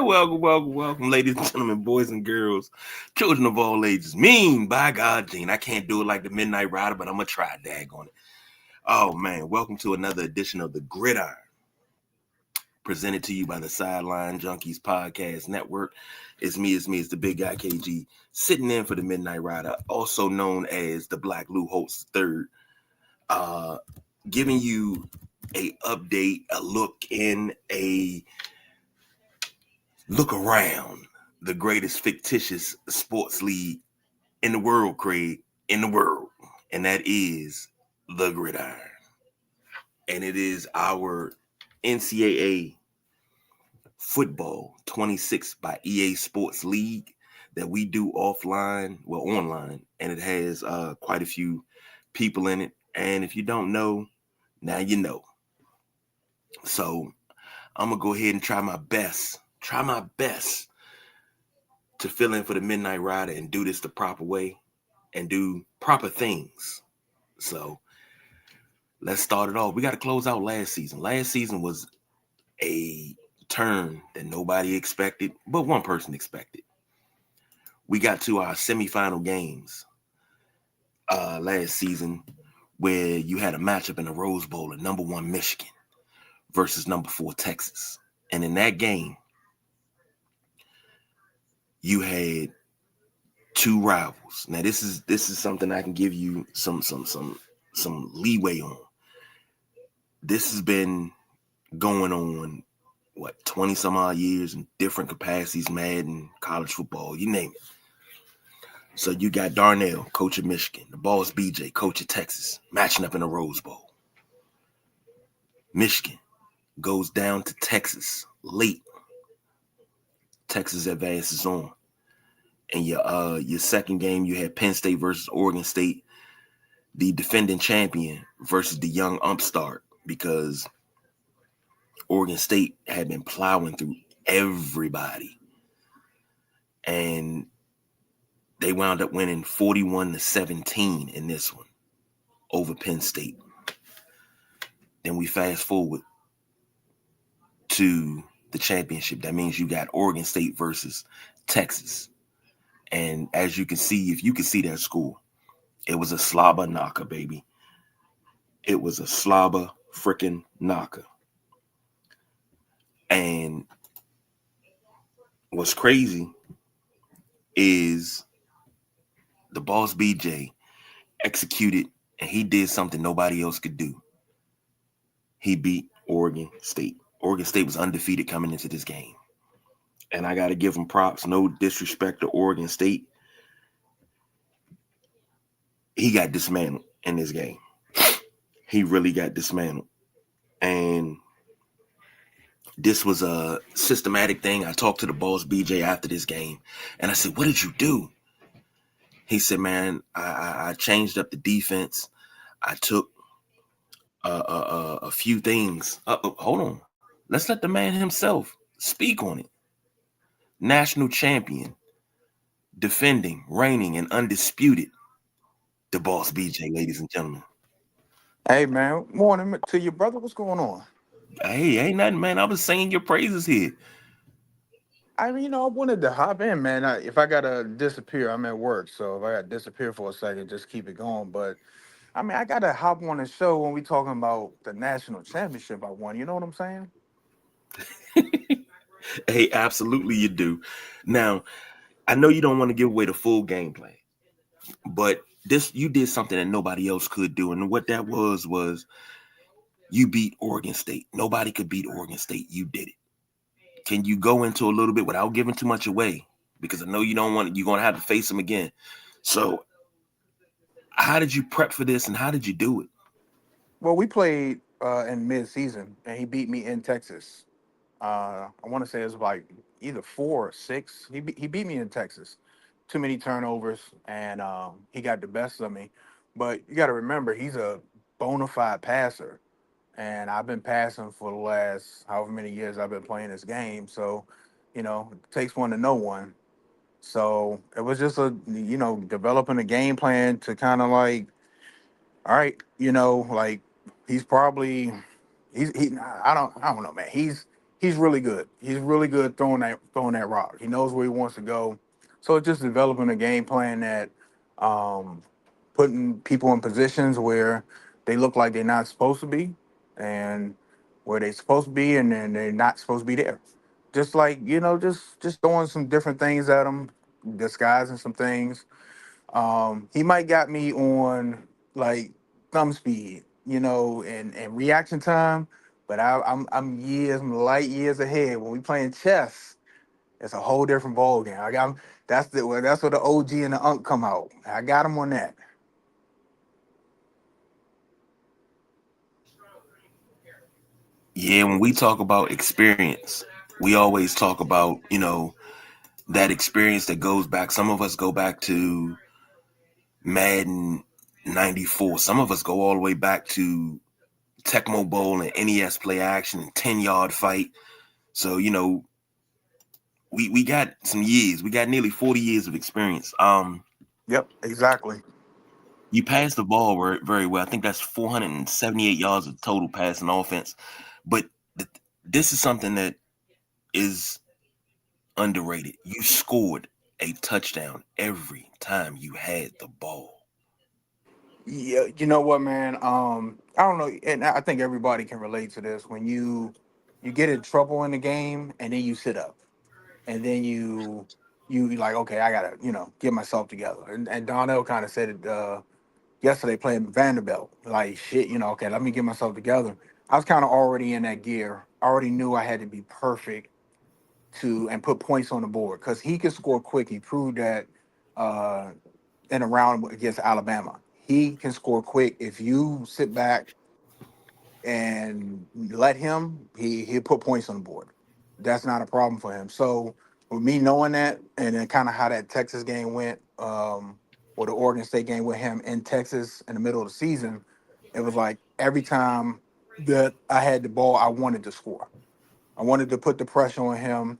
welcome, ladies and gentlemen, boys and girls, children of all ages. Mean, by God, Gene. I can't do it like the Midnight Rider, but I'm going to try daggone it. Oh, man, welcome to another edition of the Gridiron, presented to you by the Sideline Junkies Podcast Network. It's the big guy KG, sitting in for the Midnight Rider, also known as the Black Lou Holtz III, giving you a update, a look around the greatest fictitious sports league in the world, Craig, in the world. And that is the Gridiron. And it is our NCAA football 26 by EA Sports League that we do online, and it has quite a few people in it. And if you don't know, now you know. So I'm going to go ahead and try my best to fill in for the Midnight Rider and do this the proper way and do proper things. So let's start it off. We got to close out last season. Last season was a turn that nobody expected, but one person expected. We got to our semifinal games last season where you had a matchup in the Rose Bowl of number 1 Michigan versus number 4 Texas. And in that game, you had two rivals. Now this is something I can give you some leeway on. This has been going on 20 some odd years in different capacities, Madden, college football, you name it. So you got Darnell, coach of Michigan, the Boss BJ, coach of Texas, matching up in the Rose Bowl. Michigan goes down to Texas late. Texas advances on. And your second game, you had Penn State versus Oregon State, the defending champion versus the young upstart, because Oregon State had been plowing through everybody. And they wound up winning 41-17 in this one over Penn State. Then we fast forward to the championship. That means you got Oregon State versus Texas. And as you can see, if you can see that score, it was a slobber knocker, baby. It was a slobber freaking knocker. And what's crazy is the Boss BJ executed, and he did something nobody else could do. He beat Oregon State. Oregon State was undefeated coming into this game. And I got to give him props. No disrespect to Oregon State. He got dismantled in this game. He really got dismantled. And this was a systematic thing. I talked to the Boss BJ after this game, and I said, "What did you do?" He said, "Man, I changed up the defense. I took a few things. Hold on. Let's let the man himself speak on it. National champion, defending, reigning, and undisputed, the Boss BJ, ladies and gentlemen." Hey man, morning to your brother. What's going on? Hey, ain't nothing, man. I was singing your praises here. I mean, I wanted to hop in, man. If I gotta disappear, I'm at work, so if I gotta disappear for a second, just keep it going. But I mean, I gotta hop on the show when we talking about the national championship I won. You know what I'm saying? Hey, absolutely you do. Now, I know you don't want to give away the full gameplay, but you did something that nobody else could do. And what that was you beat Oregon State. Nobody could beat Oregon State. You did it. Can you go into a little bit without giving too much away? Because I know you don't want it. You're going to have to face them again. So how did you prep for this and how did you do it? Well, we played in mid-season, and he beat me in Texas. I want to say it was like either 4 or 6. He beat me in Texas. Too many turnovers, and he got the best of me. But you got to remember, he's a bona fide passer, and I've been passing for the last however many years I've been playing this game. So, it takes one to know one. So it was just developing a game plan to kind of like, all right, like he's probably he I don't know, man. he's really good. He's really good throwing that rock. He knows where he wants to go. So it's just developing a game plan that um, putting people in positions where they look like they're not supposed to be, and where they're supposed to be, and then they're not supposed to be there. Just like just throwing some different things at them, disguising some things. He might got me on like thumb speed, and reaction time, but I'm light years ahead. When we playing chess, it's a whole different ball game. I got that's where the OG and the Unk come out. I got him on that. Yeah, when we talk about experience, we always talk about, that experience that goes back. Some of us go back to Madden 94. Some of us go all the way back to Tecmo Bowl and NES play action and 10-yard fight. So, we got some years. We got nearly 40 years of experience. Yep, exactly. You passed the ball very well. I think that's 478 yards of total passing offense. But this is something that is underrated. You scored a touchdown every time you had the ball. Yeah, you know what, man? I don't know, and I think everybody can relate to this. When you get in trouble in the game, and then you sit up, and then you like, okay, I gotta get myself together. And Donnell kind of said it yesterday playing Vanderbilt. Like shit, okay, let me get myself together. I was kind of already in that gear. I already knew I had to be perfect to and put points on the board because he could score quick. He proved that uh, in a round against Alabama. He can score quick. If you sit back and let him, he'll put points on the board. That's not a problem for him. So with me knowing that, and then kind of how that Texas game went, or the Oregon State game with him in Texas in the middle of the season, it was like every time that I had the ball, I wanted to score. I wanted to put the pressure on him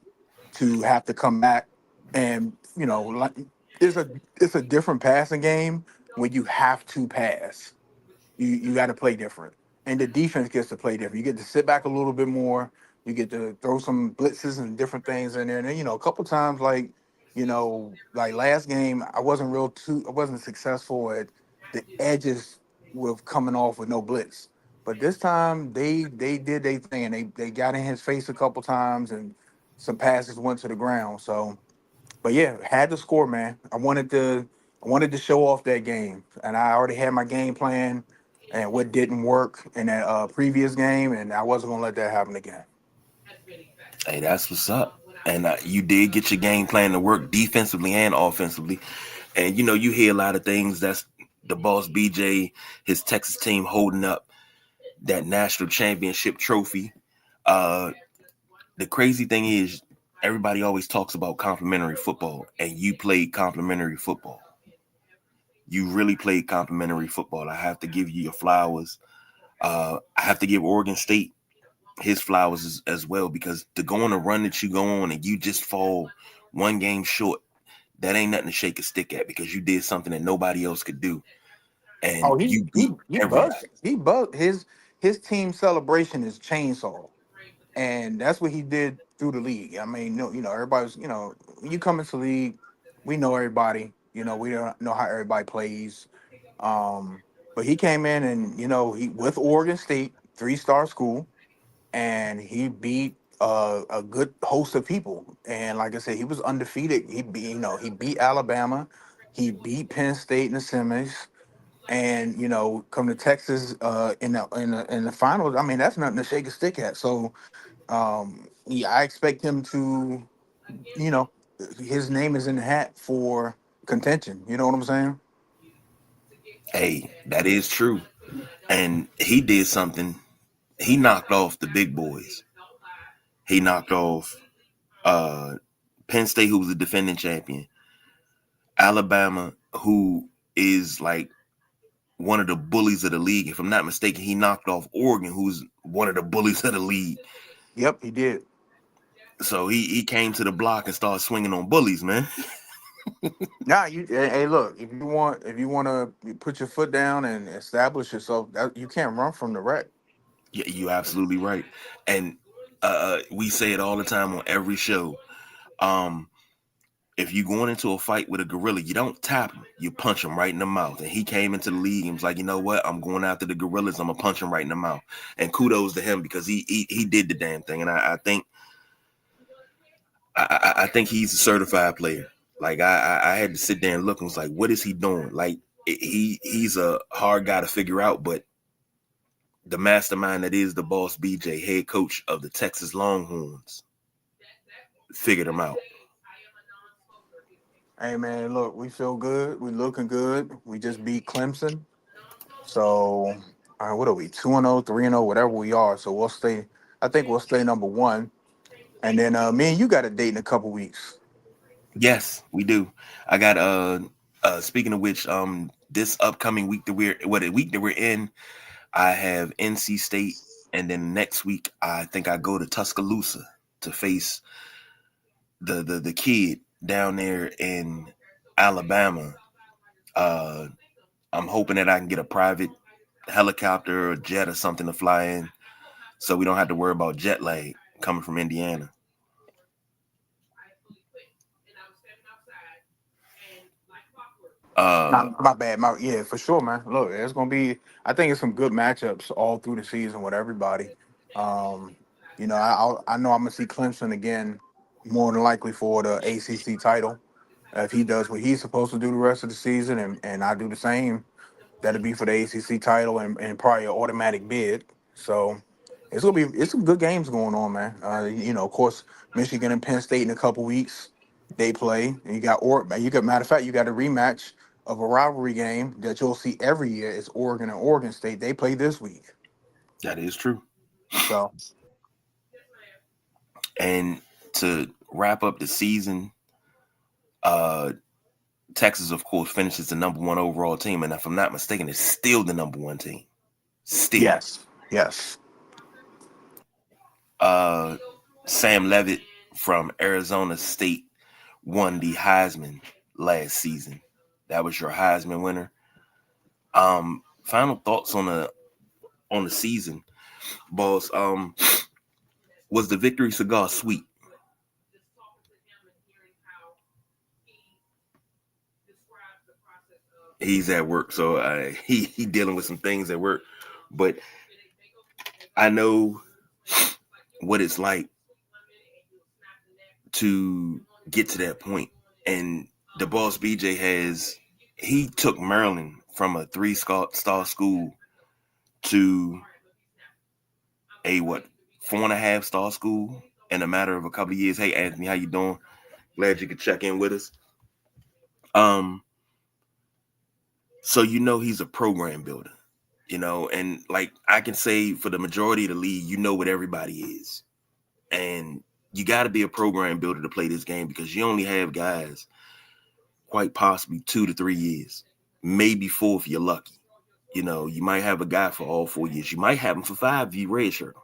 to have to come back, and like it's a different passing game when you have to pass. You got to play different, and the defense gets to play different. You get to sit back a little bit more. You get to throw some blitzes and different things in there. And then, a couple times, like last game, I wasn't successful at the edges with coming off with no blitz. But this time they did their thing, and they got in his face a couple times, and some passes went to the ground. So, but yeah, had to score, man. I wanted to show off that game, and I already had my game plan and what didn't work in that previous game, and I wasn't gonna let that happen again. Hey, that's what's up. And you did get your game plan to work defensively and offensively. And you hear a lot of things. That's the boss BJ, his Texas team holding up that national championship trophy. Uh, the crazy thing is, everybody always talks about complimentary football, and you played complimentary football. You really played complimentary football. I have to give you your flowers. I have to give Oregon State his flowers as well, because to go on a run that you go on and you just fall one game short, that ain't nothing to shake a stick at, because you did something that nobody else could do, and Oh, he you he beat he buzzed. everybody. He buzzed. His team celebration is chainsaw, and that's what he did through the league. I mean, no, everybody's when you come into the league, we know everybody. We don't know how everybody plays. But he came in and he with Oregon State, 3-star school, and he beat a good host of people. And like I said, he was undefeated. He beat Alabama, he beat Penn State in the semis, and come to Texas in the finals. I mean, that's nothing to shake a stick at. So yeah, I expect him to, you know, his name is in the hat for contention. You know what I'm saying? Hey, that is true. And he did something. He knocked off the big boys. He knocked off uh, Penn State, who was the defending champion, Alabama, who is like one of the bullies of the league. If I'm not mistaken, he knocked off Oregon, who's one of the bullies of the league. Yep, he did. So he came to the block and started swinging on bullies, man. Nah, hey, look, if you want to put your foot down and establish yourself, you can't run from the wreck. Yeah, you absolutely right. And We say it all the time on every show. Um, if you're going into a fight with a gorilla, you don't tap him, you punch him right in the mouth. And he came into the league and was like, you know what? I'm going after the gorillas. I'm gonna punch him right in the mouth. And kudos to him because he did the damn thing. And I think he's a certified player. Like I had to sit there and look and was like, what is he doing? Like he's a hard guy to figure out, but the mastermind that is the boss BJ, head coach of the Texas Longhorns, figured him out. Hey man, look, we feel good. We looking good. We just beat Clemson. So, what are we? 2-0, 3-0, whatever we are. So we'll stay. I think we'll stay number one. And then me and you got a date in a couple weeks. Yes, we do. I got speaking of which, this upcoming week that we're in, I have NC State, and then next week I think I go to Tuscaloosa to face the kid down there in Alabama. Uh, I'm hoping that I can get a private helicopter or jet or something to fly in, so we don't have to worry about jet lag coming from Indiana. Uh, Nah, my bad. Yeah, for sure, man. Look, it's gonna be. I think it's some good matchups all through the season with everybody. Um, I know I'm gonna see Clemson again, more than likely for the ACC title. If he does what he's supposed to do the rest of the season, and I do the same, that'll be for the ACC title and probably an automatic bid. So it's some good games going on, man. Of course, Michigan and Penn State in a couple weeks they play, and you got matter of fact you got a rematch of a rivalry game that you'll see every year. It's Oregon and Oregon State. They play this week, that is true. so And to wrap up the season, uh, Texas, of course, finishes the number one overall team, and if I'm not mistaken, it's still the number one team. Still, yes. uh, Sam Levitt from Arizona State won the Heisman last season. That was your Heisman winner. Final thoughts on the season, boss. Was the victory cigar sweet? He's at work, so he dealing with some things at work. But I know what it's like to get to that point. And the boss BJ he took Maryland from a three-star school to a what 4.5-star school in a matter of a couple of years. Hey Anthony, how you doing? Glad you could check in with us. Um, so he's a program builder, and like I can say for the majority of the league, what everybody is. And you got to be a program builder to play this game because you only have guys quite possibly 2 to 3 years, maybe 4 if you're lucky. You might have a guy for all 4 years. You might have him for 5 if you redshirt him.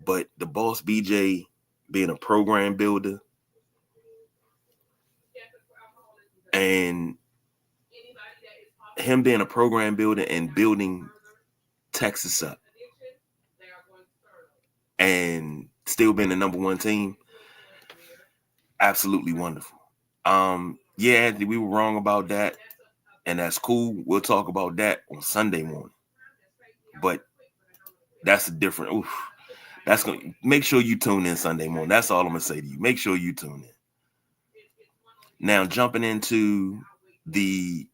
But the boss BJ being a program builder and him being a program builder and building Texas up and still being the number one team, absolutely wonderful. Yeah, Anthony, we were wrong about that, and that's cool. We'll talk about that on Sunday morning. But that's a different. Oof, that's gonna make sure you tune in Sunday morning. That's all I'm gonna say to you. Make sure you tune in. Now, jumping into the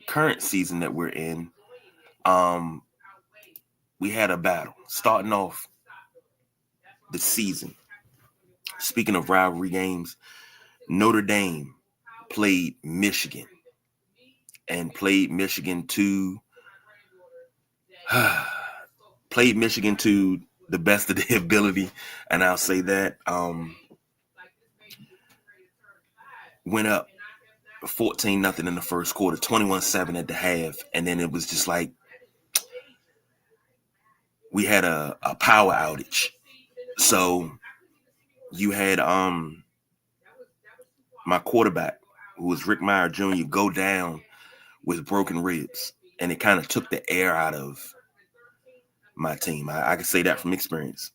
current season that we're in, we had a battle starting off the season. Speaking of rivalry games, Notre Dame played Michigan and played Michigan to the best of their ability, and I'll say that went up 14-0 in the first quarter, 21-7 at the half, and then it was just like we had a power outage. So you had my quarterback, who was Rick Meyer Jr., go down with broken ribs, and it kind of took the air out of my team. I can say that from experience.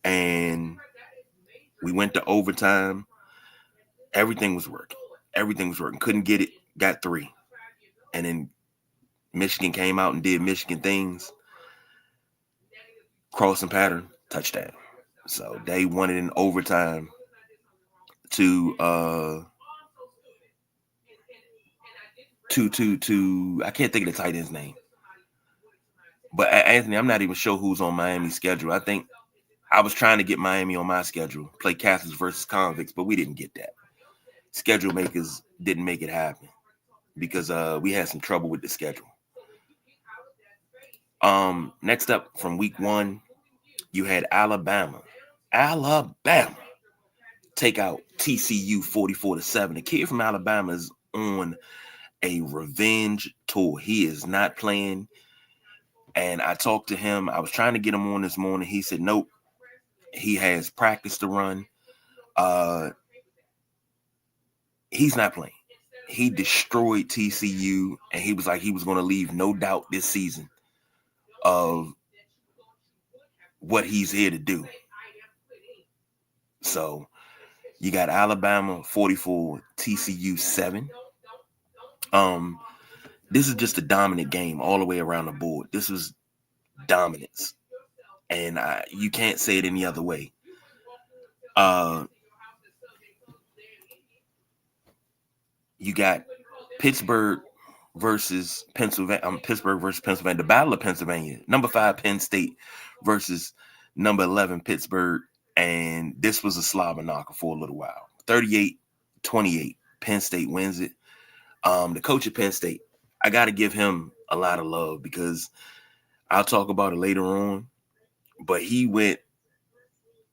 and we went to overtime. Everything was working. Couldn't get it. Got 3. And then Michigan came out and did Michigan things. Crossing pattern, touchdown. So they won it in overtime to I can't think of the tight end's name. But Anthony, I'm not even sure who's on Miami's schedule. I think I was trying to get Miami on my schedule, play Catholics versus Convicts, but we didn't get that. Schedule makers didn't make it happen because we had some trouble with the schedule. Next up from week 1, you had Alabama take out TCU 44-7. The kid from Alabama is on a revenge tour. He is not playing. And I talked to him. I was trying to get him on this morning. He said, nope, he has practice to run. He's not playing. He destroyed TCU, and he was like he was going to leave no doubt this season of what he's here to do. So you got Alabama 44, TCU 7. This is just a dominant game all the way around the board. This was dominance, and you can't say it any other way. You got Pittsburgh versus Pennsylvania. The Battle of Pennsylvania. Number 5 Penn State versus number 11 Pittsburgh, and this was a slobber knocker for a little while. 38-28. Penn State wins it. The coach of Penn State, I got to give him a lot of love because I'll talk about it later on, but he went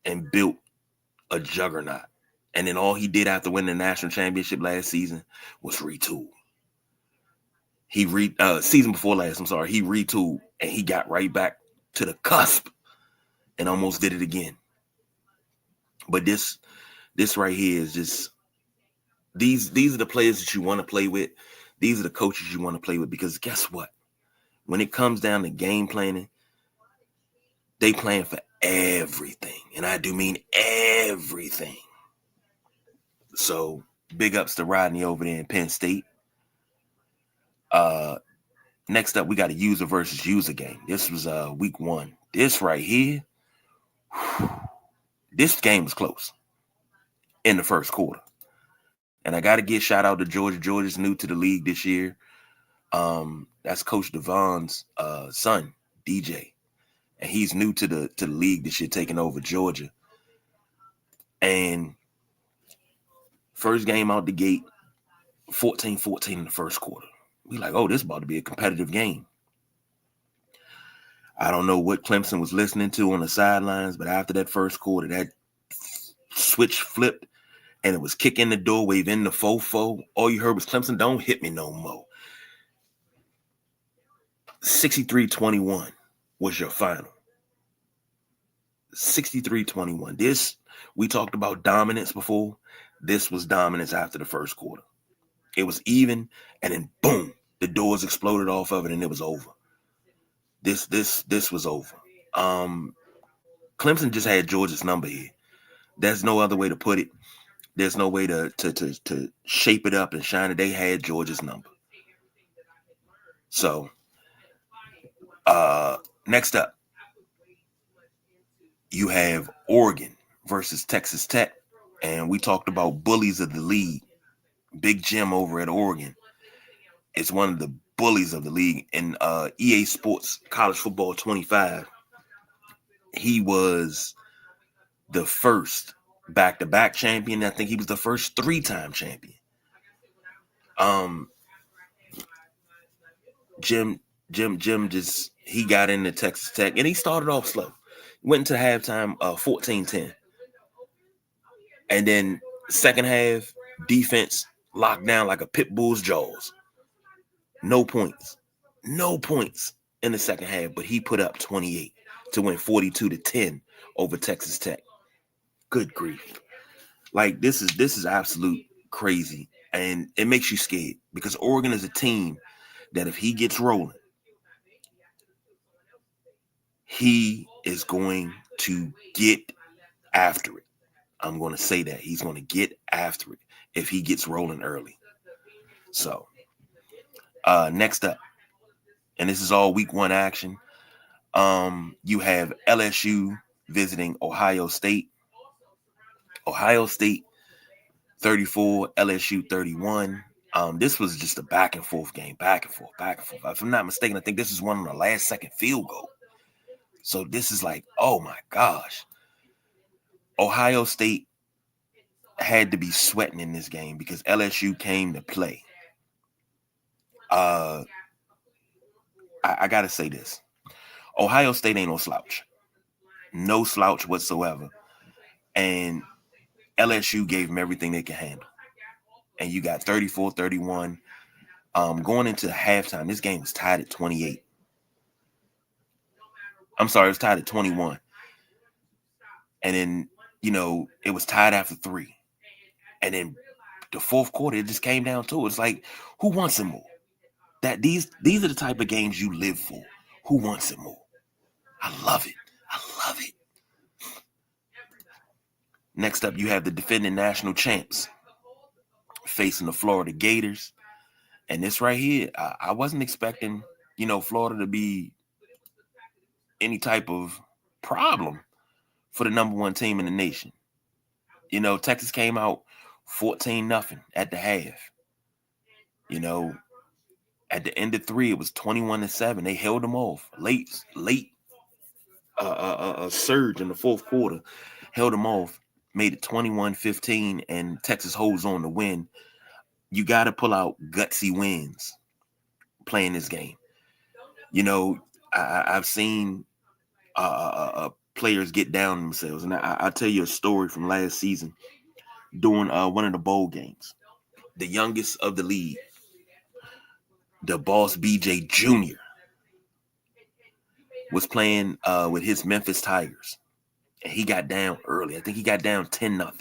and built a juggernaut. And then all he did after winning the national championship last season was retool. Season before last, he retooled and he got right back to the cusp and almost did it again. But this right here is just these are the players that you want to play with. These are the coaches you want to play with because guess what? When it comes down to game planning, they plan for everything. And I do mean everything. So big ups to Rodney over there in Penn State. Next up, we got a user versus user game. This was week 1. This right here, this game was close in the first quarter. And I got to give shout out to Georgia. Georgia's new to the league this year. That's Coach Devon's son, DJ. And he's new to the league this year, taking over Georgia. And first game out the gate, 14-14 in the first quarter. We like, oh, this is about to be a competitive game. I don't know what Clemson was listening to on the sidelines, but after that first quarter, that switch flipped, and it was kicking the door, waving the fofo. All you heard was Clemson, don't hit me no more. 63-21 was your final. 63-21. This, we talked about dominance before. This was dominance after the first quarter. It was even, and then boom, the doors exploded off of it, and it was over. This was over. Clemson just had Georgia's number here. There's no other way to put it. There's no way to shape it up and shine it. They had Georgia's number. So, next up, you have Oregon versus Texas Tech. And we talked about bullies of the league. Big Jim over at Oregon is one of the bullies of the league. In EA Sports College Football 25, he was the first back-to-back champion. I think he was the first 3-time champion. Jim just, he got into Texas Tech, and he started off slow. Went into halftime 14-10. And then second half, defense locked down like a pit bull's jaws. No points in the second half, but he put up 28 to win 42-10 over Texas Tech. Good grief. Like, this is absolute crazy. And it makes you scared because Oregon is a team that if he gets rolling, he is going to get after it. I'm going to say that. He's going to get after it if he gets rolling early. So, next up, and this is all week 1 action, you have LSU visiting Ohio State. Ohio State 34, LSU 31. This was just a back and forth game, back and forth. If I'm not mistaken, I think this is one of the last second field goal. So this is like, oh my gosh. Ohio State had to be sweating in this game because LSU came to play. I gotta say this. Ohio State ain't no slouch. No slouch whatsoever. And LSU gave them everything they could handle. And you got 34-31. Going into halftime, this game was tied at 28. I'm sorry, it was tied at 21. And then, it was tied after 3. And then the fourth quarter, it just came down to it. It's like, who wants it more? That these are the type of games you live for. Who wants it more? I love it. Next up, you have the defending national champs facing the Florida Gators. And this right here, I wasn't expecting, Florida to be any type of problem for the number 1 team in the nation. Texas came out 14-0 at the half. At the end of 3, it was 21-7. They held them off. Late surge in the fourth quarter, held them off, made it 21-15, and Texas holds on to win. You got to pull out gutsy wins playing this game. I've seen players get down themselves, and I'll tell you a story from last season during one of the bowl games. The youngest of the league, the boss BJ Jr., was playing with his Memphis Tigers, and he got down early. I think he got down 10-0.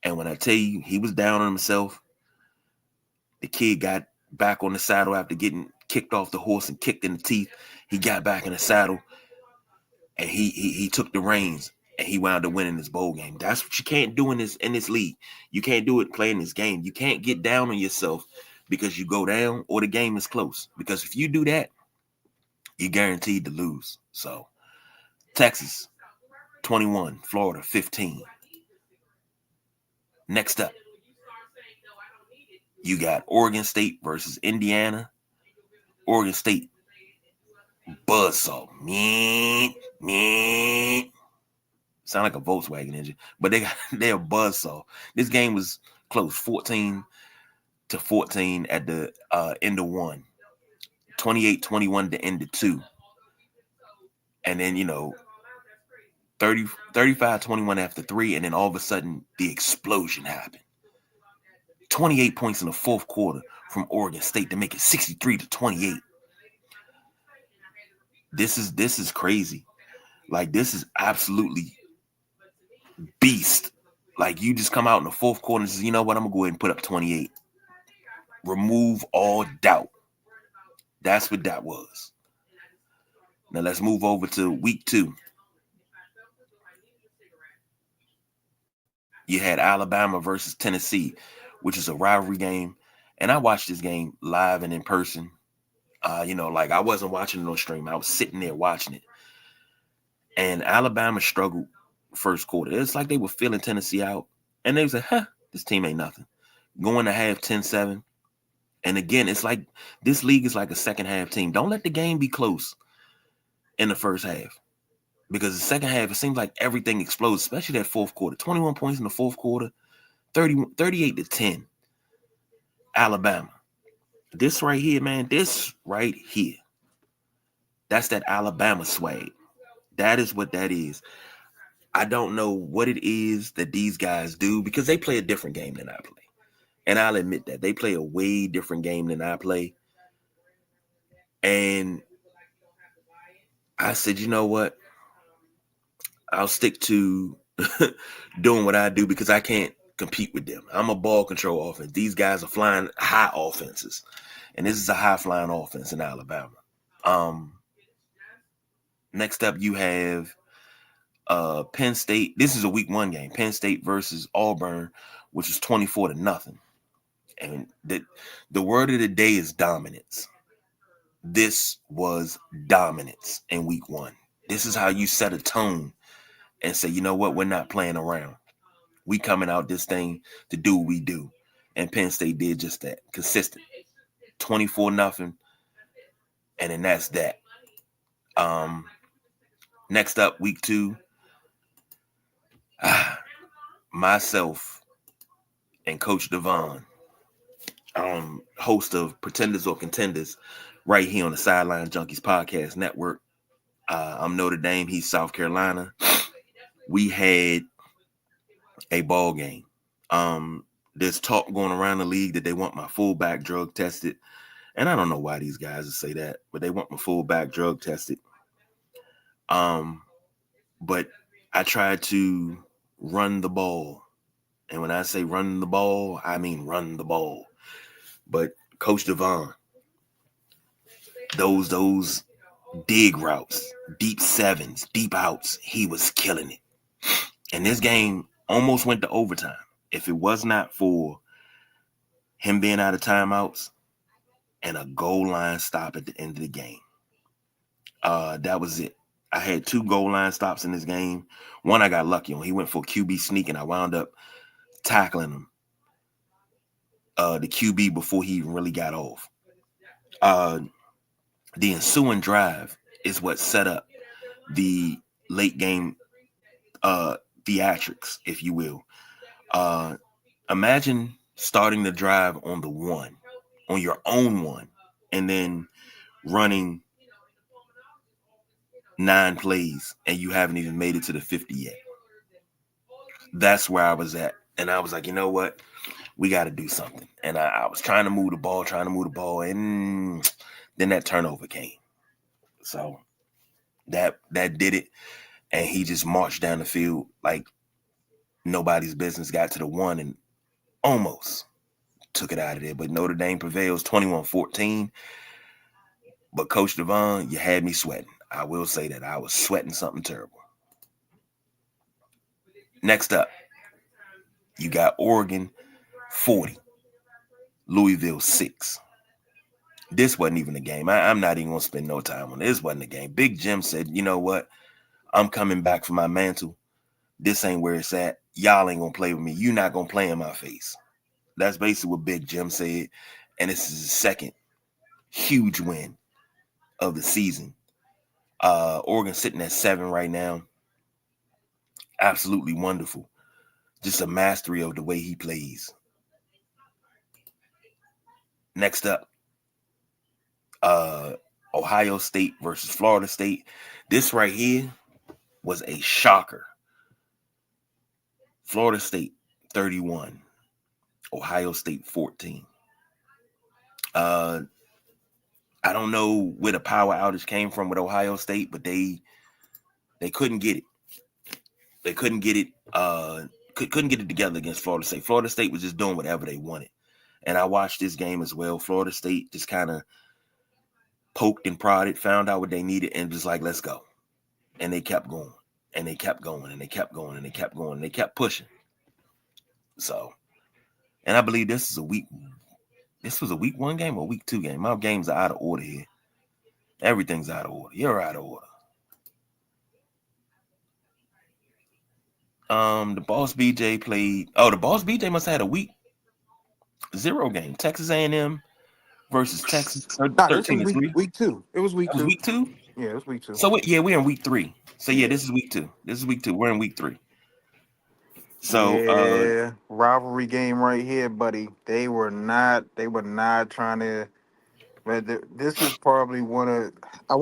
And when I tell you he was down on himself, the kid got back on the saddle after getting kicked off the horse and kicked in the teeth. He got back in the saddle, and he took the reins, and he wound up winning this bowl game. That's what you can't do in this league. You can't do it playing this game. You can't get down on yourself because you go down or the game is close. Because if you do that, you're guaranteed to lose. So, Texas 21, Florida 15. Next up, you got Oregon State versus Indiana. Oregon State buzzsaw. Sound like a Volkswagen engine, but they're buzzsaw. This game was close, 14-14 at the end of 1, 28-21 to end of 2, and then 35-21 after 3, and then all of a sudden the explosion happened. 28 points in the fourth quarter from Oregon State to make it 63-28. This is crazy. Like, this is absolutely beast. Like, you just come out in the fourth quarter and says, you know what, I'm gonna go ahead and put up 28. Remove all doubt. That's what that was. Now let's move over to week 2. You had Alabama versus Tennessee, which is a rivalry game. And I watched this game live and in person. I wasn't watching it on stream. I was sitting there watching it. And Alabama struggled first quarter. It's like they were feeling Tennessee out. And they was like, this team ain't nothing. Going to half 10-7. And again, it's like this league is like a second half team. Don't let the game be close in the first half. Because the second half, it seems like everything explodes, especially that fourth quarter. 21 points in the fourth quarter, 38-10. Alabama. This right here, man, this right here. That's that Alabama swag. That is what that is. I don't know what it is that these guys do because they play a different game than I play. And I'll admit that. They play a way different game than I play. And I said, you know what? I'll stick to doing what I do because I can't compete with them. I'm a ball control offense. These guys are flying high offenses. And this is a high-flying offense in Alabama. Next up, you have Penn State. This is a week 1 game. Penn State versus Auburn, which is 24-0. And the word of the day is dominance. This was dominance in week 1. This is how you set a tone and say, you know what, we're not playing around. We coming out this thing to do what we do. And Penn State did just that. Consistent. 24-0. And then that's that. Next up, week 2. Myself and Coach Devon, host of Pretenders or Contenders, right here on the Sideline Junkies Podcast Network. I'm Notre Dame. He's South Carolina. We had a ball game. There's talk going around the league that they want my fullback drug tested. And I don't know why these guys say that, but they want my fullback drug tested. But I tried to run the ball. And when I say run the ball, I mean run the ball. But Coach Devon, those dig routes, deep sevens, deep outs, he was killing it. And this game almost went to overtime. If it was not for him being out of timeouts and a goal line stop at the end of the game, that was it. I had 2 goal line stops in this game. One I got lucky on. He went for QB sneak, and I wound up tackling him, the QB, before he even really got off. The ensuing drive is what set up the late game theatrics, if you will. Imagine starting the drive on the 1, on your own 1, and then running 9 plays, and you haven't even made it to the 50 yet. That's where I was at. And I was like, you know what? We got to do something. And I was trying to move the ball, and then that turnover came. So that did it. And he just marched down the field like nobody's business, got to the 1 and almost took it out of there. But Notre Dame prevails 21-14. But Coach Devon, you had me sweating. I will say that. I was sweating something terrible. Next up, you got Oregon 40, Louisville 6. This wasn't even a game. I'm not even going to spend no time on it. This wasn't a game. Big Jim said, you know what? I'm coming back for my mantle. This ain't where it's at. Y'all ain't going to play with me. You're not going to play in my face. That's basically what Big Jim said. And this is his second huge win of the season. Oregon sitting at 7 right now. Absolutely wonderful. Just a mastery of the way he plays. Next up, Ohio State versus Florida State. This right here was a shocker. Florida State 31, Ohio State 14. I don't know where the power outage came from with Ohio State, but they couldn't get it. They couldn't get it. Couldn't get it together against Florida State. Florida State was just doing whatever they wanted. And I watched this game as well. Florida State just kind of poked and prodded, found out what they needed, and just like, let's go. And they kept going. And they kept going. And they kept going. And they kept going. And they kept pushing. So, and I believe this was a week 1 game or a week 2 game. My games are out of order here. Everything's out of order. You're out of order. The Boss BJ played. Oh, the Boss BJ must have had a week 0 game. Texas A&M versus Texas, Nah, this was 13-3. week 2. It was week That was 2. week 2. Yeah, it was week 2. So we're in week 3. So yeah, this is week 2. We're in week 3. So Yeah, rivalry game right here, buddy. They were not trying to. But this is probably one of. I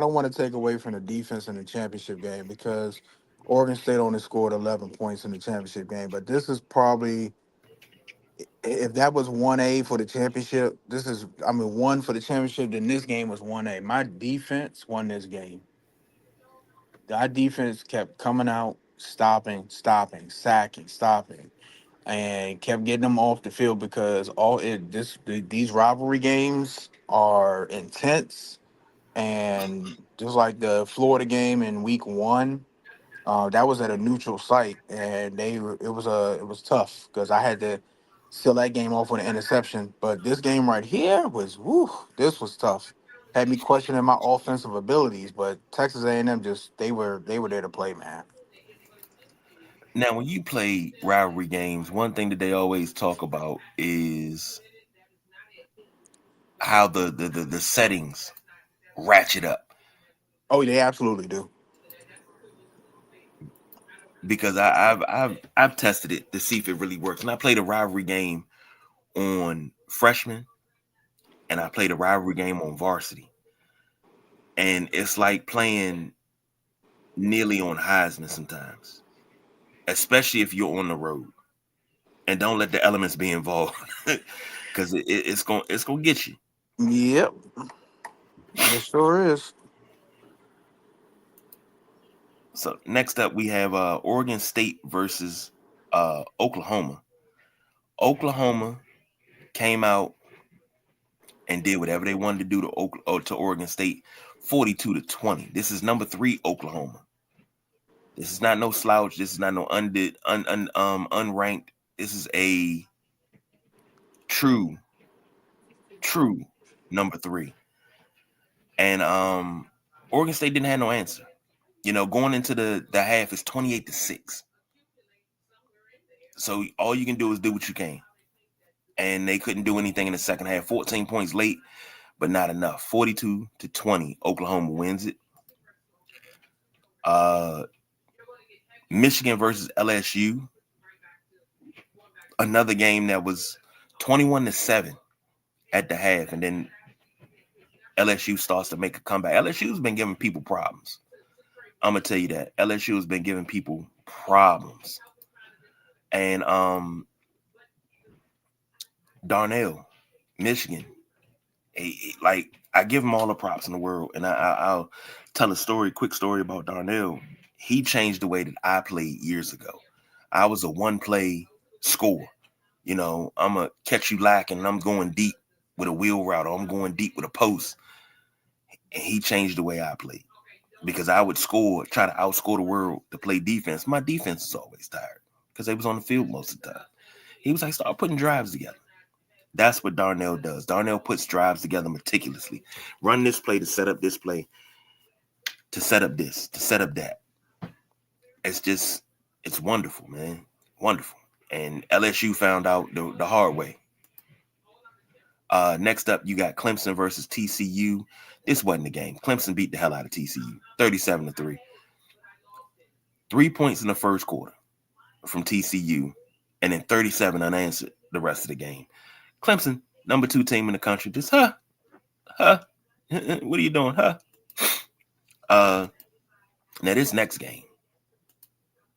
don't want to take away from the defense in the championship game because Oregon State only scored 11 points in the championship game. But this is probably, if that was 1A for the championship, 1 for the championship. Then this game was 1A. My defense won this game. Our defense kept coming out, stopping, sacking, stopping, and kept getting them off the field because these rivalry games are intense, and just like the Florida game in week 1, That was at a neutral site, and it was tough because I had to seal that game off with an interception. But this game right here was woo. This was tough. Had me questioning my offensive abilities, but Texas A&M just they were there to play, man. Now, when you play rivalry games, one thing that they always talk about is how the settings ratchet up. Oh, they absolutely do. Because I've tested it to see if it really works. And I played a rivalry game on freshman, and I played a rivalry game on varsity, and it's like playing nearly on Heisman sometimes, especially if you're on the road. And don't let the elements be involved, because it's gonna get you. Yep, it sure is. So next up, we have Oregon State versus Oklahoma. Oklahoma came out and did whatever they wanted to do to Oregon State, 42-20. This is number 3 Oklahoma. This is not no slouch. This is not no unranked. This is a true true number 3. And Oregon State didn't have no answer. Going into the half is 28-6. So all you can do is do what you can. And they couldn't do anything in the second half. 14 points late, but not enough. 42-20. Oklahoma wins it. Michigan versus LSU. Another game that was 21-7 at the half, and then LSU starts to make a comeback. LSU's been giving people problems. I'm gonna tell you that LSU has been giving people problems. And Darnell, Michigan, like I give him all the props in the world, and I'll tell quick story about Darnell. He changed the way that I played years ago. I was a one play score. I'm gonna catch you lacking, and I'm going deep with a wheel route, or I'm going deep with a post. And he changed the way I played because I would try to outscore the world to play defense. My defense is always tired because they was on the field most of the time. He was like, start putting drives together. That's what Darnell does. Darnell puts drives together meticulously. Run this play to set up this play, to set up this, to set up that. It's wonderful, man. Wonderful. And LSU found out the hard way. Next up, you got Clemson versus TCU. This wasn't the game. Clemson beat the hell out of TCU, 37-3. 3 points in the first quarter from TCU, and then 37 unanswered the rest of the game. Clemson, number 2 team in the country, just huh. What are you doing, huh? Now this next game,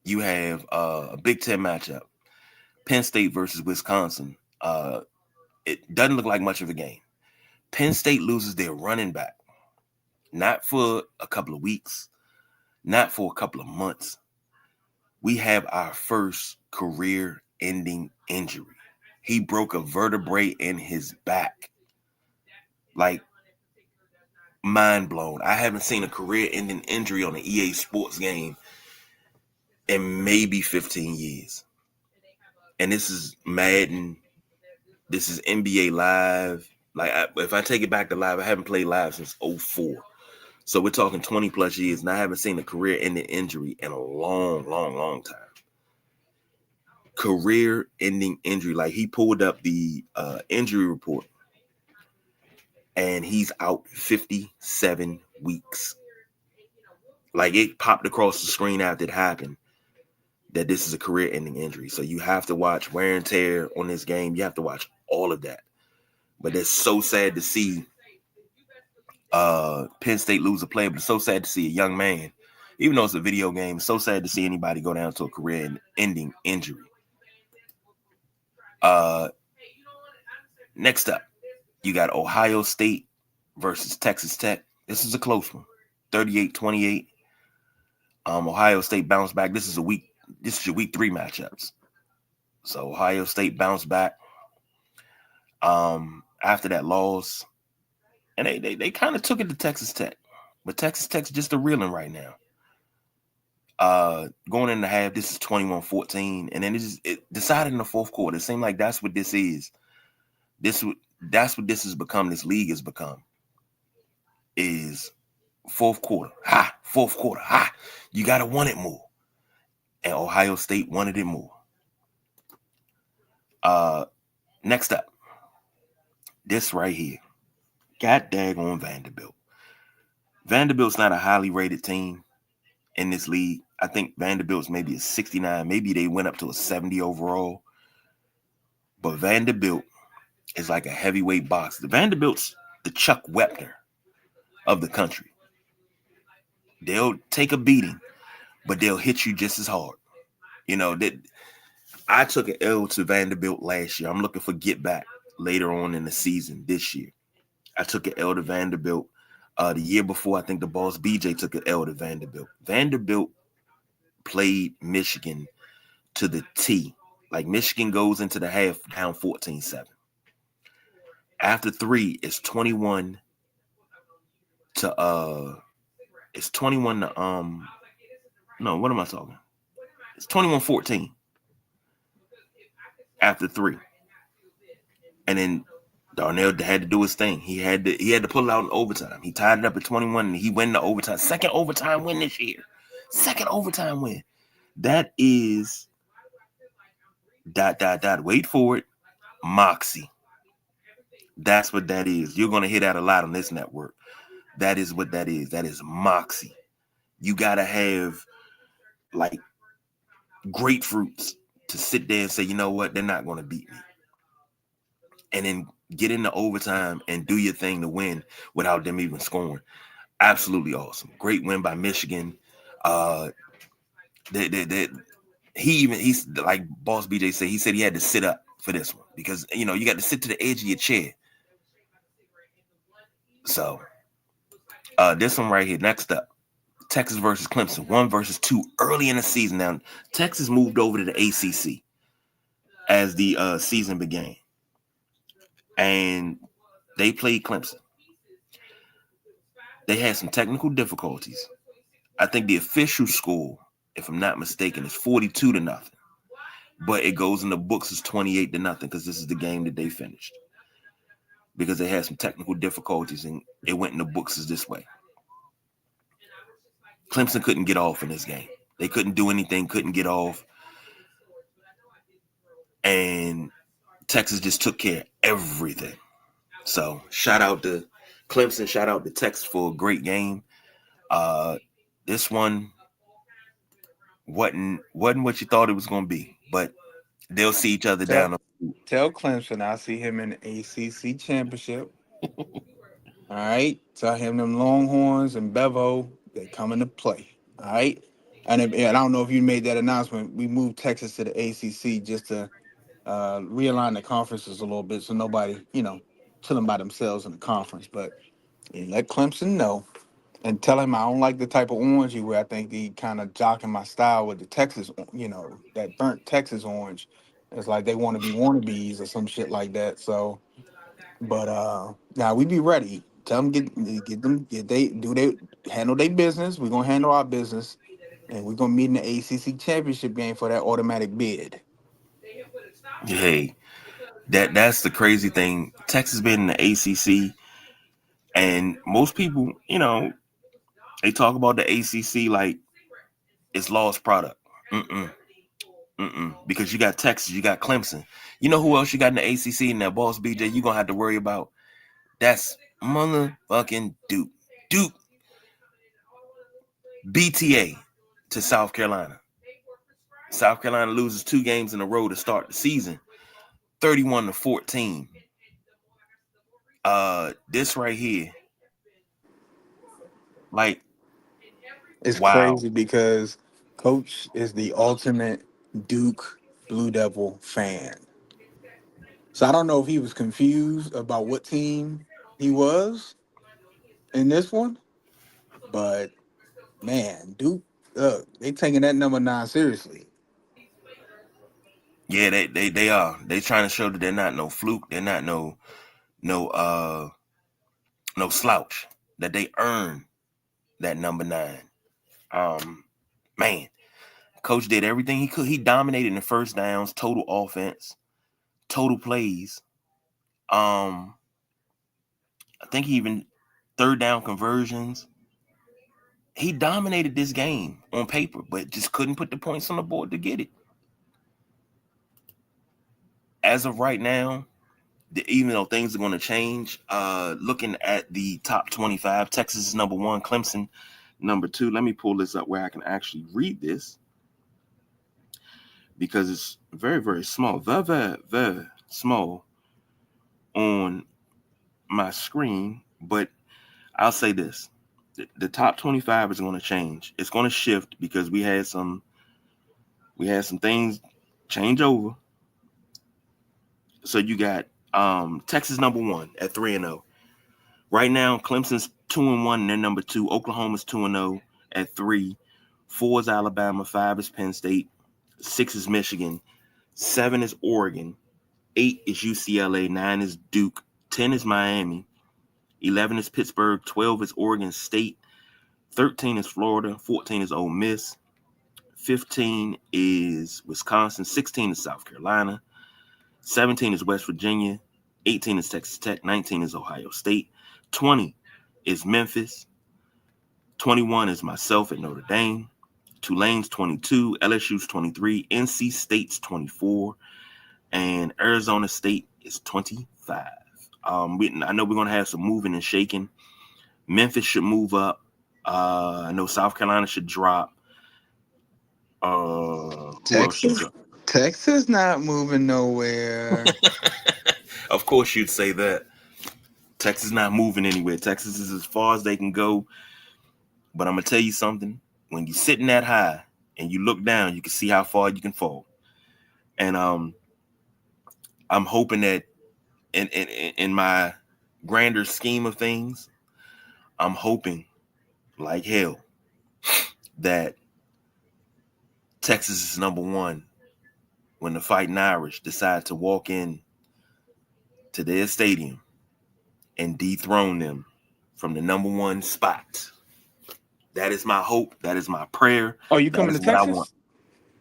you have a Big Ten matchup, Penn State versus Wisconsin. It doesn't look like much of a game. Penn State loses their running back, not for a couple of weeks, not for a couple of months. We have our first career-ending injury. He broke a vertebrae in his back. Like, mind blown. I haven't seen a career-ending injury on an EA Sports game in maybe 15 years. And this is Madden. This is NBA Live. Like, if I take it back to live, I haven't played live since 04. So we're talking 20 plus years, and I haven't seen a career-ending injury in a long, long, long time. Career-ending injury. Like, he pulled up the injury report, and he's out 57 weeks. Like, it popped across the screen after it happened that this is a career-ending injury. So you have to watch wear and tear on this game. You have to watch all of that. But it's so sad to see Penn State lose a player, but it's so sad to see a young man, even though it's a video game, it's so sad to see anybody go down to a career-ending injury. Next up, you got Ohio State versus Texas Tech. This is a close one, 38-28. Ohio State bounced back. This is your week 3 matchups. So Ohio State bounced back after that loss. And they kind of took it to Texas Tech. But Texas Tech's just a reeling right now. Going in the half, this is 21-14, and then it decided in the fourth quarter. It seemed like that's what this is. That's what this has become. This league has become is fourth quarter. Ha! Fourth quarter. Ha! You gotta want it more, and Ohio State wanted it more. Next up, this right here. God daggone Vanderbilt. Vanderbilt's not a highly rated team in this league. I think Vanderbilt's maybe a 69. Maybe they went up to a 70 overall. But Vanderbilt is like a heavyweight boxer. Vanderbilt's the Chuck Wepner of the country. They'll take a beating, but they'll hit you just as hard. You know, that I took an L to Vanderbilt last year. I'm looking for get back later on in the season this year. I took an L to Vanderbilt. The year before, I think the boss BJ took an L to Vanderbilt. Vanderbilt played Michigan to the T. Like Michigan goes into the half down 14-7. After 3, it's 21 to it's 21 to no, what am I talking? It's 21-14 after 3. And then Darnell had to do his thing. He had to pull it out in overtime. He tied it up at 21 and he won the overtime. Second overtime win this year. Second overtime win. That is ... Wait for it. Moxie. That's what that is. You're going to hear that a lot on this network. That is what that is. That is moxie. You got to have like grapefruits to sit there and say, you know what, they're not going to beat me. And then get into overtime and do your thing to win without them even scoring. Absolutely awesome. Great win by Michigan. He's like Boss BJ said, he said he had to sit up for this one because, you know, you got to sit to the edge of your chair. So this one right here, next up, Texas versus Clemson, 1 versus 2 early in the season. Now, Texas moved over to the ACC as the season began, and they played Clemson. They had some technical difficulties. I think the official score, if I'm not mistaken, is 42-0, but it goes in the books as 28-0 because this is the game that they finished. Because they had some technical difficulties, and it went in the books as this way. Clemson couldn't get off in this game. They couldn't do anything, couldn't get off. And Texas just took care of everything. So shout out to Clemson, shout out to Texas for a great game. This one wasn't what you thought it was going to be, but they'll see each other Tell, down. tell Clemson I see him in the ACC championship. All right. Tell him them Longhorns and Bevo, they coming to play. All right. And I don't know if you made that announcement. We moved Texas to the ACC just to realign the conferences a little bit so nobody, chilling by themselves in the conference. But let Clemson know and tell him I don't like the type of orange he wear. I think he kind of jocking my style with the Texas, that burnt Texas orange. It's like they want to be wannabes or some shit like that. So, but now we be ready. Tell them they handle their business. We're gonna handle our business, and we're gonna meet in the ACC championship game for that automatic bid. Hey, that's the crazy thing. Texas been in the ACC, and most people, they talk about the ACC like it's lost product. Mm-mm. Because you got Texas, you got Clemson. You know who else you got in the ACC and that boss BJ you're going to have to worry about? That's motherfucking Duke. Duke, BTA to South Carolina. South Carolina loses 2 games in a row to start the season, 31-14. This right here, like, It's wow. crazy because Coach is the ultimate Duke Blue Devil fan. So I don't know if he was confused about what team he was in this one, but man, Duke, they taking that number 9 seriously. Yeah, they are. They trying to show that they're not no fluke. They're not no no slouch. That they earn that number 9. Um, Man, coach did everything he could. He dominated in the first downs, total offense, total plays. I think he even third down conversions. He dominated this game on paper, but just couldn't put the points on the board to get it. As of right now, even though things are going to change, looking at the top 25, Texas is number one, Clemson number two. Let me pull this up where I can actually read this because it's very, very small, very, very, very small on my screen. But I'll say this: the top 25 is going to change. It's going to shift because we had some things change over. So you got Texas number one at 3-0. Right now, Clemson's 2-1 and they're number two. Oklahoma's 2-0 at 3. 4 is Alabama, 5 is Penn State, 6 is Michigan, 7 is Oregon, 8 is UCLA, 9 is Duke, 10 is Miami, 11 is Pittsburgh, 12 is Oregon State, 13 is Florida, 14 is Ole Miss, 15 is Wisconsin, 16 is South Carolina, 17 is West Virginia, 18 is Texas Tech, 19 is Ohio State, 20 is Memphis, 21 is myself at Notre Dame, Tulane's 22, LSU's 23, NC State's 24, and Arizona State is 25. I know we're going to have some moving and shaking. Memphis should move up. I know South Carolina should drop. Who else should drop? Texas not moving nowhere. Of course you'd say that. Texas not moving anywhere. Texas is as far as they can go. But I'm going to tell you something. When you're sitting that high and you look down, you can see how far you can fall. And I'm hoping that in my grander scheme of things, I'm hoping like hell that Texas is number one when the Fighting Irish decide to walk in to their stadium and dethrone them from the number one spot. That is my hope. That is my prayer. Oh, you That coming is to what I want. Texas?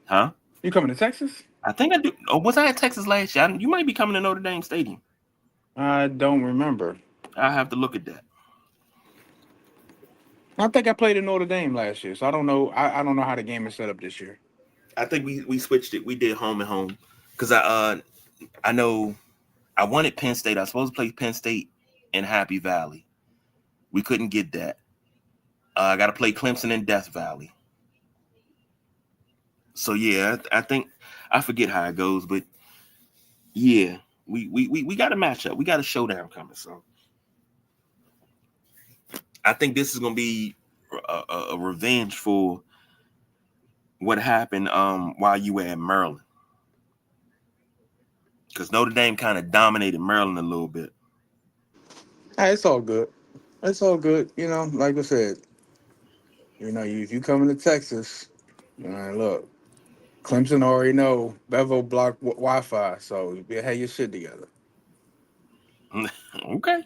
Huh? You coming to Texas? I think I do. Oh, was I at Texas last year? You might be coming to Notre Dame Stadium. I don't remember. I have to look at that. I think I played in Notre Dame last year, so I don't know. I don't know how the game is set up this year. I think we switched it. We did home and home because I know I wanted Penn State. I was supposed to play Penn State in Happy Valley. We couldn't get that. I got to play Clemson in Death Valley. So yeah, I think I forget how it goes, but yeah, we got a matchup. We got a showdown coming. So I think this is gonna be a revenge for what happened while you were at Maryland, because Notre Dame kind of dominated Maryland a little bit. Hey, it's all good. It's all good. You know, like I said, if you coming to Texas, look, Clemson already know Bevo block Wi-Fi, so you better have your shit together. Okay.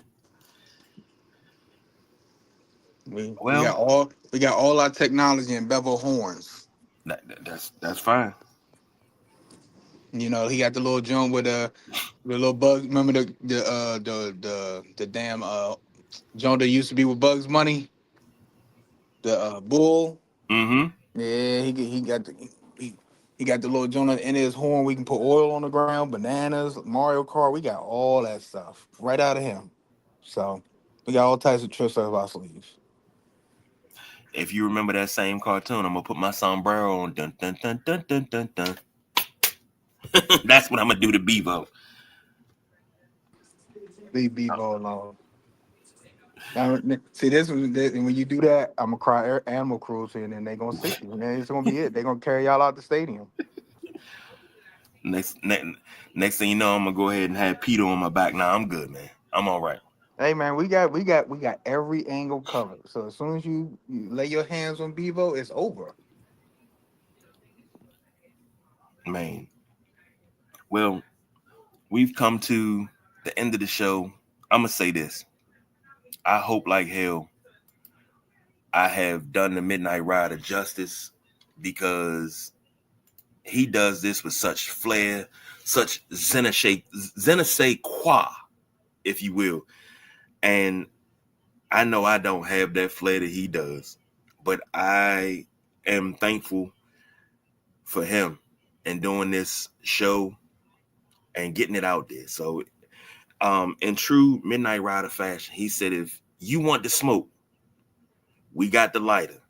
We Well, got all our technology in Bevo horns. that's fine. You know, he got the little joint with the little bug. Remember the damn joint that used to be with Bugs Money, the bull. Mm-hmm. Yeah, he got the little joint in his horn. We can put oil on the ground, bananas, Mario Kart. We got all that stuff right out of him. So we got all types of tricks up our sleeves. If you remember that same cartoon, I'm gonna put my sombrero on. Dun dun dun dun dun dun dun. That's what I'm gonna do to Bevo. Leave Bevo alone. Now, see when you do that, I'm gonna cry animal cruelty, and then they gonna see you, and then it's gonna be it. They're gonna carry y'all out the stadium. Next thing you know, I'm gonna go ahead and have Peter on my back. Nah, I'm good, man. I'm all right. Hey man, we got every angle covered. So as soon as you lay your hands on Bevo, it's over. Man. Well, we've come to the end of the show. I'm gonna say this. I hope like hell I have done the Midnight Ride of justice because he does this with such flair, such je ne sais quoi, if you will. And I know I don't have that flair that he does, but I am thankful for him and doing this show and getting it out there. So, in true Midnight Rider fashion, he said, if you want the smoke, we got the lighter.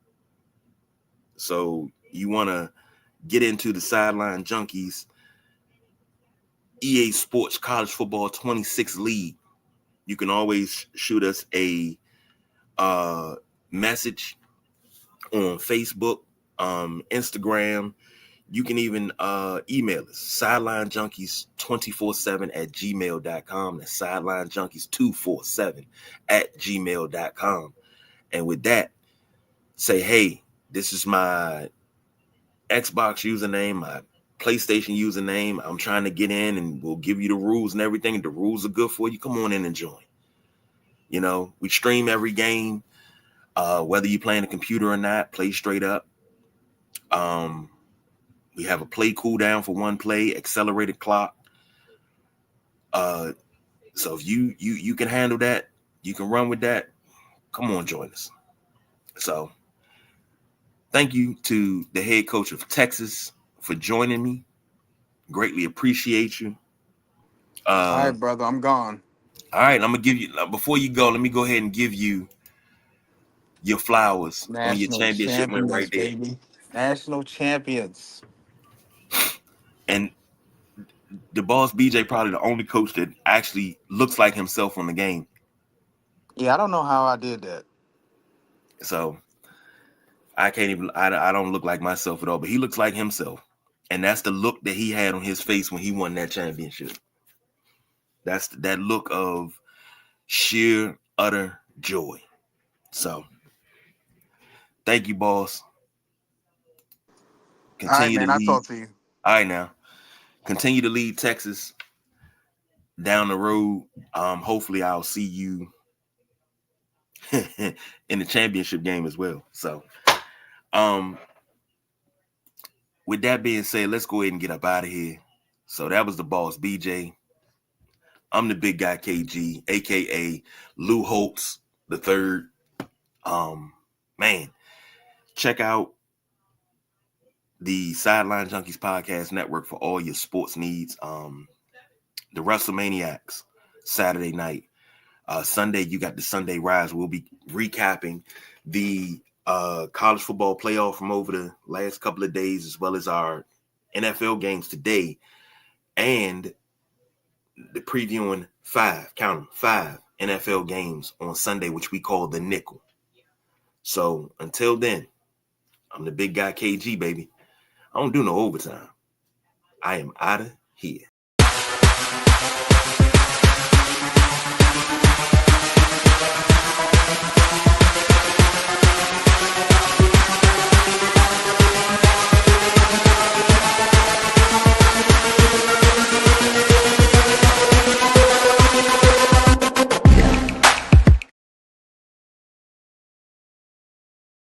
So you want to get into the Sideline Junkies EA Sports College Football 26 League, you can always shoot us a message on Facebook, Instagram. You can even email us, sidelinejunkies247@gmail.com. That's sidelinejunkies247@gmail.com. And with that, say, hey, this is my Xbox username, my PlayStation username. I'm trying to get in, and we'll give you the rules and everything. If the rules are good for you, come on in and join. You know, we stream every game, whether you're playing a computer or not, play straight up. We have a play cooldown for one play, accelerated clock. So if you can handle that, you can run with that, come on, join us. So thank you to the head coach of Texas for joining me. Greatly appreciate you. All right, brother, I'm gone. All right, I'm gonna give you, before you go, let me go ahead and give you your flowers on your National championship win right champions, there. baby. National champions. And the boss BJ probably the only coach that actually looks like himself on the game. Yeah, I don't know how I did that. So I can't even, I don't look like myself at all, but he looks like himself. And that's the look that he had on his face when he won that championship. That's that look of sheer, utter joy. So thank you, boss. All right, Continue to man. I'll lead. talk to you. All right, now. Continue to lead Texas down the road. Hopefully I'll see you in the championship game as well. So with that being said, let's go ahead and get up out of here. So that was the boss BJ. I'm the big guy KG, aka Lou Holtz the third. Man, check out the Sideline Junkies Podcast Network for all your sports needs. The WrestleManiacs Saturday night. Sunday, you got the Sunday Rise. We'll be recapping the college football playoff from over the last couple of days, as well as our NFL games today, and the previewing five NFL games on Sunday, which we call the Nickel. So until then, I'm the big guy KG, baby. I don't do no overtime. I am out of here.